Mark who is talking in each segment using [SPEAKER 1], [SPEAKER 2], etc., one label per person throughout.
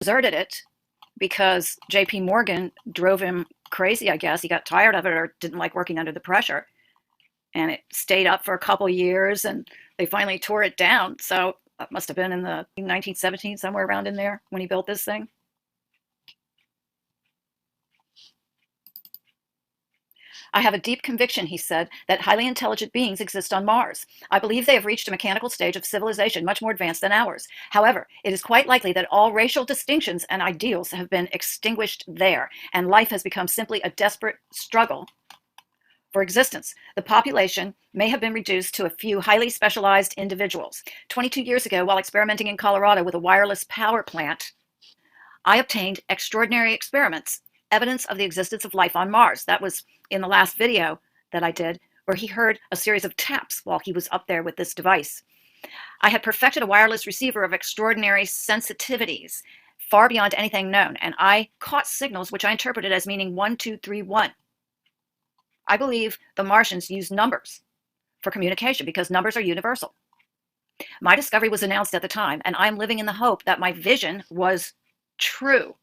[SPEAKER 1] deserted it because JP Morgan drove him crazy, I guess. He got tired of it or didn't like working under the pressure. And it stayed up for a couple years and they finally tore it down. So that must have been in the 1917, somewhere around in there when he built this thing. I have a deep conviction, he said, that highly intelligent beings exist on Mars. I believe they have reached a mechanical stage of civilization much more advanced than ours. However, it is quite likely that all racial distinctions and ideals have been extinguished there, and life has become simply a desperate struggle for existence. The population may have been reduced to a few highly specialized individuals. 22 years ago, while experimenting in Colorado with a wireless power plant, I obtained extraordinary experiments, evidence of the existence of life on Mars. That was in the last video that I did, where he heard a series of taps while he was up there with this device. I had perfected a wireless receiver of extraordinary sensitivities, far beyond anything known, and I caught signals which I interpreted as meaning 1231. I believe the Martians use numbers for communication because numbers are universal. My discovery was announced at the time, and I'm living in the hope that my vision was true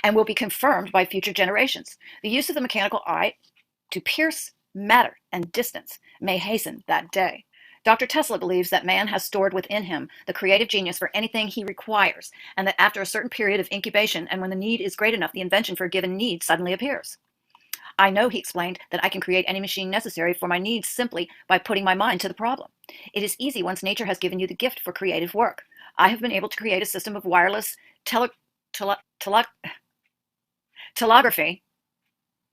[SPEAKER 1] and will be confirmed by future generations. The use of the mechanical eye to pierce matter and distance may hasten that day. Dr. Tesla believes that man has stored within him the creative genius for anything he requires, and that after a certain period of incubation and when the need is great enough, the invention for a given need suddenly appears. I know, he explained, that I can create any machine necessary for my needs simply by putting my mind to the problem. It is easy once nature has given you the gift for creative work. I have been able to create a system of wireless telegraphy,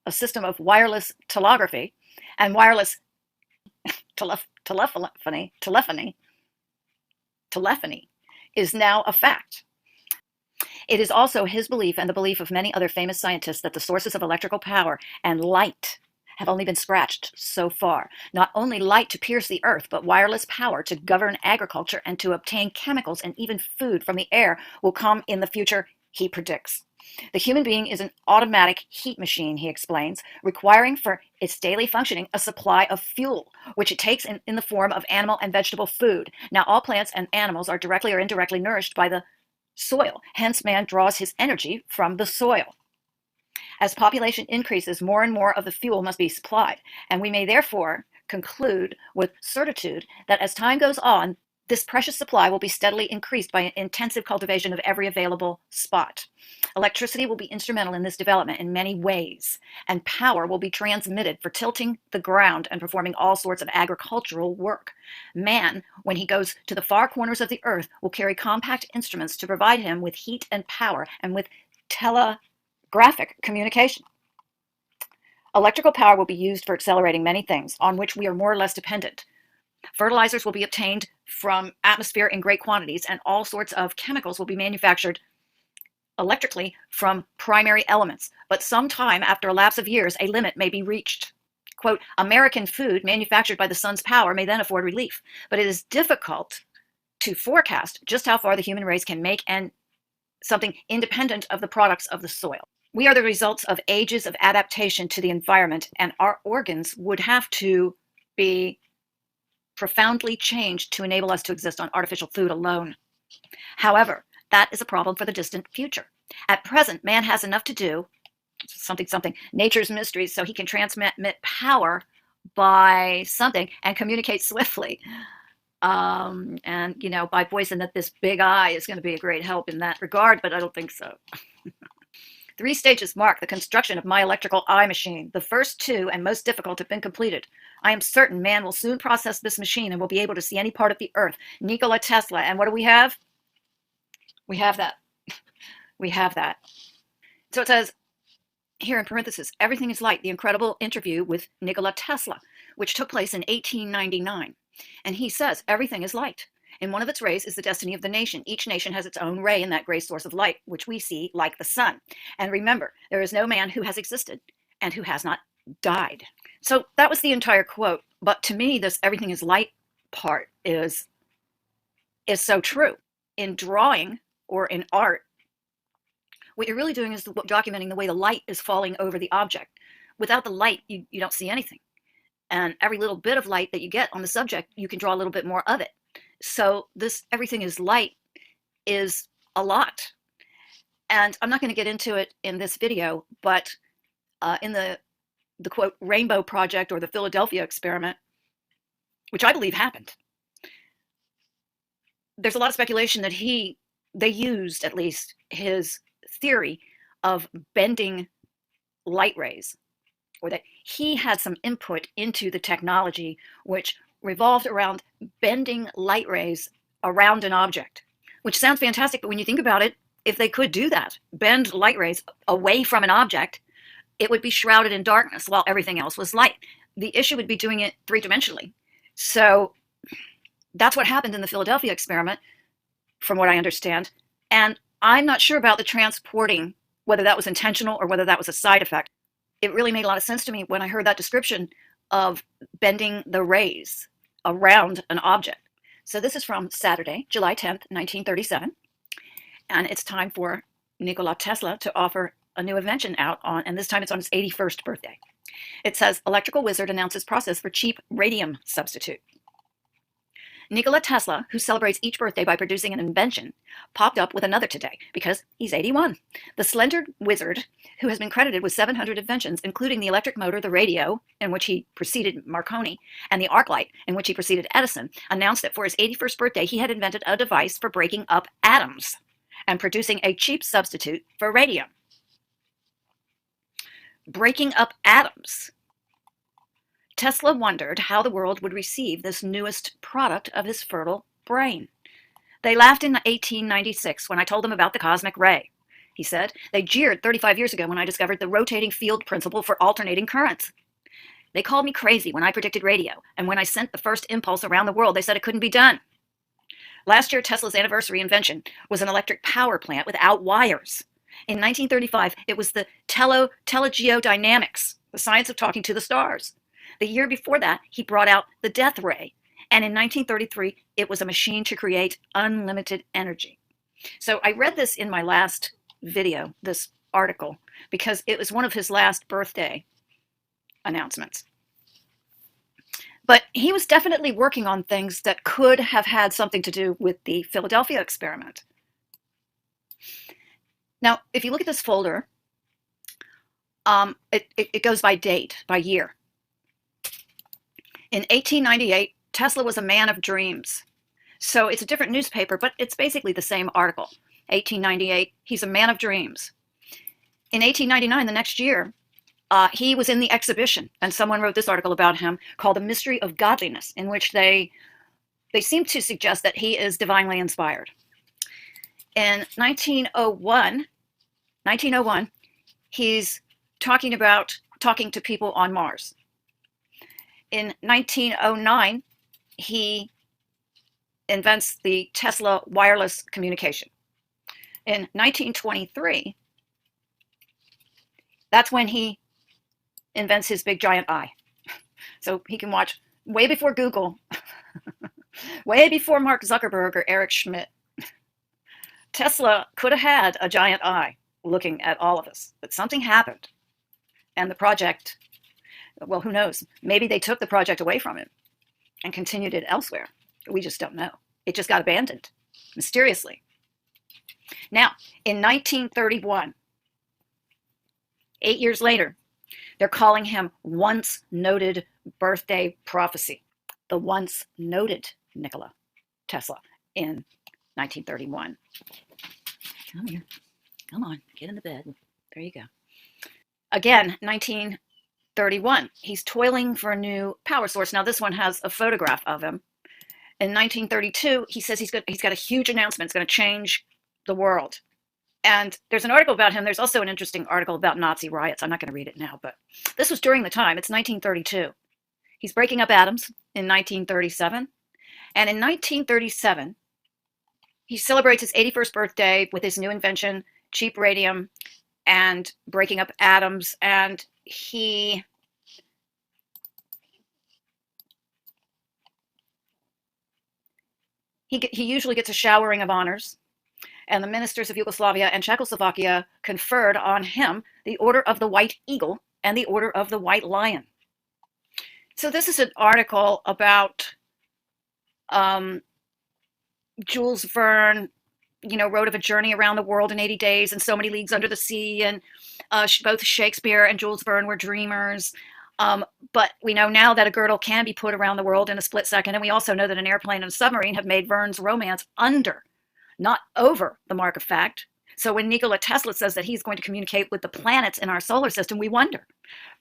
[SPEAKER 1] a system of wireless telegraphy and wireless telephony is now a fact. It is also his belief and the belief of many other famous scientists that the sources of electrical power and light have only been scratched so far. Not only light to pierce the earth, but wireless power to govern agriculture and to obtain chemicals and even food from the air will come in the future, he predicts. The human being is an automatic heat machine, he explains, requiring for its daily functioning a supply of fuel, which it takes in the form of animal and vegetable food. Now, all plants and animals are directly or indirectly nourished by the soil. Hence, man draws his energy from the soil. As population increases, more and more of the fuel must be supplied, and we may therefore conclude with certitude that as time goes on, this precious supply will be steadily increased by an intensive cultivation of every available spot. Electricity will be instrumental in this development in many ways, and power will be transmitted for tilting the ground and performing all sorts of agricultural work. Man, when he goes to the far corners of the earth, will carry compact instruments to provide him with heat and power and with telegraphic communication. Electrical power will be used for accelerating many things on which we are more or less dependent. Fertilizers will be obtained from atmosphere in great quantities, and all sorts of chemicals will be manufactured electrically from primary elements. But sometime after a lapse of years, a limit may be reached. Quote, American food manufactured by the sun's power may then afford relief, but it is difficult to forecast just how far the human race can make and something independent of the products of the soil. We are the results of ages of adaptation to the environment, and our organs would have to be profoundly changed to enable us to exist on artificial food alone. However, that is a problem for the distant future. At present, man has enough to do, nature's mysteries, so he can transmit power by something and communicate swiftly. And, by voice, and that this big eye is going to be a great help in that regard, but I don't think so. 3 stages mark the construction of my electrical eye machine. The first 2 and most difficult have been completed. I am certain man will soon process this machine and will be able to see any part of the earth. Nikola Tesla. And what do we have? We have that. We have that. So it says here in parentheses, Everything is Light, the incredible interview with Nikola Tesla, which took place in 1899. And he says, everything is light. And one of its rays is the destiny of the nation. Each nation has its own ray in that gray source of light, which we see like the sun. And remember, there is no man who has existed and who has not died. So that was the entire quote. But to me, this everything is light part is so true. In drawing or in art, what you're really doing is documenting the way the light is falling over the object. Without the light, you don't see anything. And every little bit of light that you get on the subject, you can draw a little bit more of it. So this everything is light is a lot. And I'm not going to get into it in this video, but in the quote Rainbow Project or the Philadelphia experiment, which I believe happened, there's a lot of speculation that they used at least his theory of bending light rays, or that he had some input into the technology which revolved around bending light rays around an object, which sounds fantastic, but when you think about it, if they could do that, bend light rays away from an object, it would be shrouded in darkness while everything else was light. The issue would be doing it three-dimensionally. So that's what happened in the Philadelphia experiment, from what I understand. And I'm not sure about the transporting, whether that was intentional or whether that was a side effect. It really made a lot of sense to me when I heard that description of bending the rays around an object. So this is from Saturday, July 10th, 1937. And it's time for Nikola Tesla to offer a new invention out on, and this time it's on his 81st birthday. It says, electrical wizard announces process for cheap radium substitute. Nikola Tesla, who celebrates each birthday by producing an invention, popped up with another today because he's 81. The slender wizard, who has been credited with 700 inventions, including the electric motor, the radio, in which he preceded Marconi, and the arc light, in which he preceded Edison, announced that for his 81st birthday he had invented a device for breaking up atoms and producing a cheap substitute for radium. Breaking up atoms. Tesla wondered how the world would receive this newest product of his fertile brain. They laughed in 1896 when I told them about the cosmic ray. He said, they jeered 35 years ago when I discovered the rotating field principle for alternating currents. They called me crazy when I predicted radio, and when I sent the first impulse around the world, they said it couldn't be done. Last year, Tesla's anniversary invention was an electric power plant without wires. In 1935, it was the telegeodynamics, the science of talking to the stars. The year before that, he brought out the death ray. And in 1933, it was a machine to create unlimited energy. So I read this in my last video, this article, because it was one of his last birthday announcements. But he was definitely working on things that could have had something to do with the Philadelphia experiment. Now, if you look at this folder, it goes by date, by year. In 1898, Tesla was a man of dreams. So it's a different newspaper, but it's basically the same article. 1898, he's a man of dreams. In 1899, the next year, he was in the exhibition, and someone wrote this article about him called The Mystery of Godliness, in which they seem to suggest that he is divinely inspired. In 1901, he's talking to people on Mars. In 1909, he invents the Tesla wireless communication. In 1923, that's when he invents his big giant eye. So he can watch way before Google, way before Mark Zuckerberg or Eric Schmidt. Tesla could have had a giant eye looking at all of us, but something happened. And the project, well, who knows? Maybe they took the project away from him and continued it elsewhere. We just don't know. It just got abandoned mysteriously. Now, in 1931, 8 years later, they're calling him once noted birthday prophecy. The once noted Nikola Tesla in 1931. Come here. Come on, get in the bed. There you go. Again, 1931. He's toiling for a new power source. Now, this one has a photograph of him. In 1932, he says he's got a huge announcement. It's going to change the world. And there's an article about him. There's also an interesting article about Nazi riots. I'm not going to read it now, but this was during the time. It's 1932. He's breaking up atoms in 1937. And in 1937, he celebrates his 81st birthday with his new invention, cheap radium, and breaking up atoms. And he usually gets a showering of honors. And the ministers of Yugoslavia and Czechoslovakia conferred on him the Order of the White Eagle and the Order of the White Lion. So this is an article about Jules Verne wrote of a journey around the world in 80 days and so many leagues under the sea. And both Shakespeare and Jules Verne were dreamers. But we know now that a girdle can be put around the world in a split second. And we also know that an airplane and a submarine have made Verne's romance under, not over, the mark of fact. So when Nikola Tesla says that he's going to communicate with the planets in our solar system, we wonder.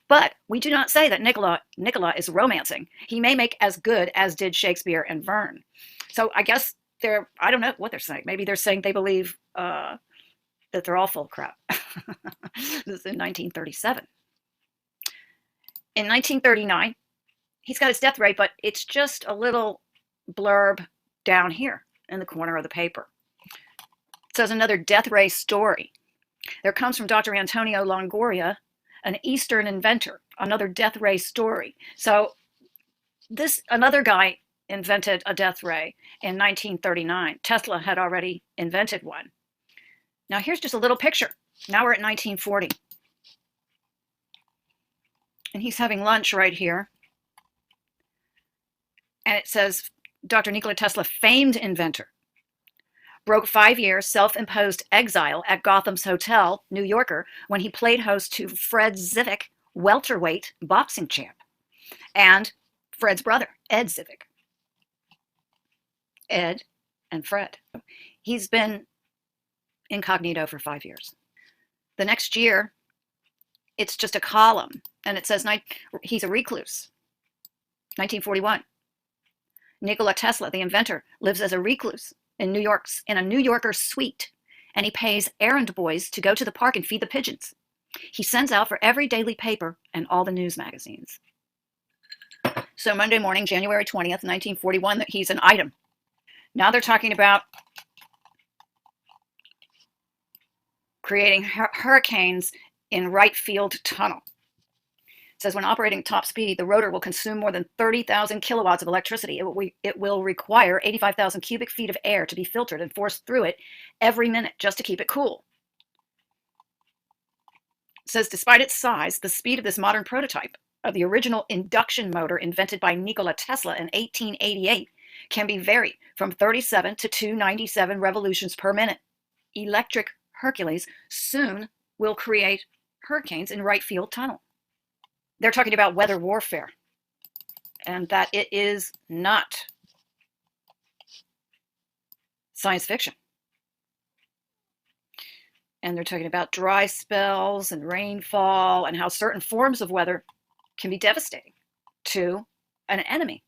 [SPEAKER 1] But we do not say that Nikola is romancing. He may make as good as did Shakespeare and Verne. So I guess I don't know what they're saying. Maybe they're saying they believe that they're all full of crap. This is in 1937. In 1939, he's got his death ray, but it's just a little blurb down here in the corner of the paper. It says another death ray story. There comes from Dr. Antonio Longoria, an Eastern inventor, another death ray story. So another guy invented a death ray in 1939. Tesla had already invented one. Now here's just a little picture. Now we're at 1940. And he's having lunch right here. And it says, Dr. Nikola Tesla, famed inventor, broke 5 years self-imposed exile at Gotham's Hotel, New Yorker, when he played host to Fred Zivik, welterweight boxing champ, and Fred's brother, Ed Zivik. Ed and Fred. He's been incognito for 5 years. The next year, it's just a column, and it says he's a recluse. 1941. Nikola Tesla, the inventor, lives as a recluse in a New Yorker suite, and he pays errand boys to go to the park and feed the pigeons. He sends out for every daily paper and all the news magazines. So Monday morning, January 20th, 1941, that he's an item. Now they're talking about creating hurricanes in Wright Field Tunnel. It says when operating top speed, the rotor will consume more than 30,000 kilowatts of electricity. It will require 85,000 cubic feet of air to be filtered and forced through it every minute just to keep it cool. It says despite its size, the speed of this modern prototype of the original induction motor invented by Nikola Tesla in 1888 can be varied from 37 to 297 revolutions per minute. Electric Hercules soon will create hurricanes in Wright Field Tunnel. They're talking about weather warfare, and that it is not science fiction. And they're talking about dry spells and rainfall and how certain forms of weather can be devastating to an enemy.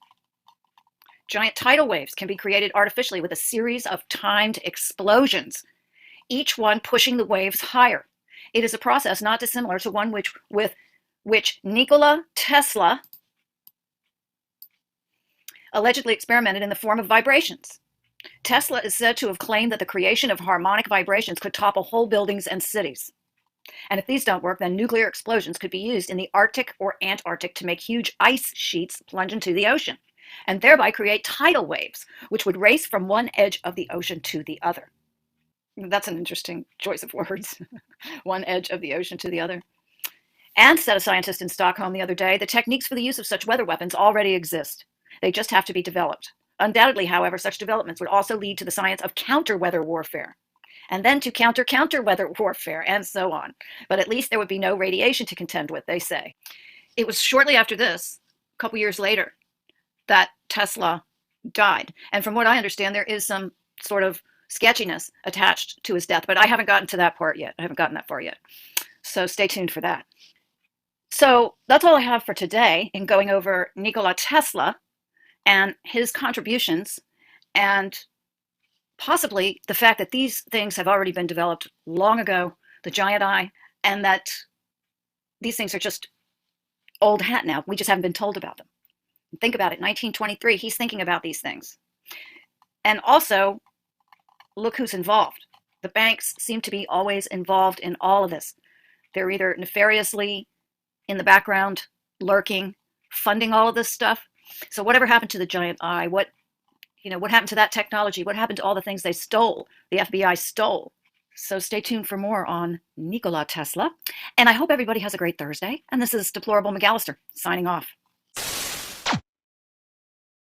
[SPEAKER 1] Giant tidal waves can be created artificially with a series of timed explosions, each one pushing the waves higher. It is a process not dissimilar to one with which Nikola Tesla allegedly experimented in the form of vibrations. Tesla is said to have claimed that the creation of harmonic vibrations could topple whole buildings and cities. And if these don't work, then nuclear explosions could be used in the Arctic or Antarctic to make huge ice sheets plunge into the ocean, and thereby create tidal waves, which would race from one edge of the ocean to the other. That's an interesting choice of words. One edge of the ocean to the other. And, said a scientist in Stockholm the other day, the techniques for the use of such weather weapons already exist. They just have to be developed. Undoubtedly, however, such developments would also lead to the science of counter-weather warfare, and then to counter-weather warfare, and so on. But at least there would be no radiation to contend with, they say. It was shortly after this, a couple years later, that Tesla died. And from what I understand, there is some sort of sketchiness attached to his death, but I haven't gotten to that part yet. I haven't gotten that far yet. So stay tuned for that. So that's all I have for today in going over Nikola Tesla and his contributions, and possibly the fact that these things have already been developed long ago, the giant eye, and that these things are just old hat now. We just haven't been told about them. Think about it, 1923, he's thinking about these things. And also, look who's involved. The banks seem to be always involved in all of this. They're either nefariously in the background, lurking, funding all of this stuff. So whatever happened to the giant eye? What happened to that technology? What happened to all the things they stole, the FBI stole? So stay tuned for more on Nikola Tesla. And I hope everybody has a great Thursday. And this is Deplorable McAllister signing off.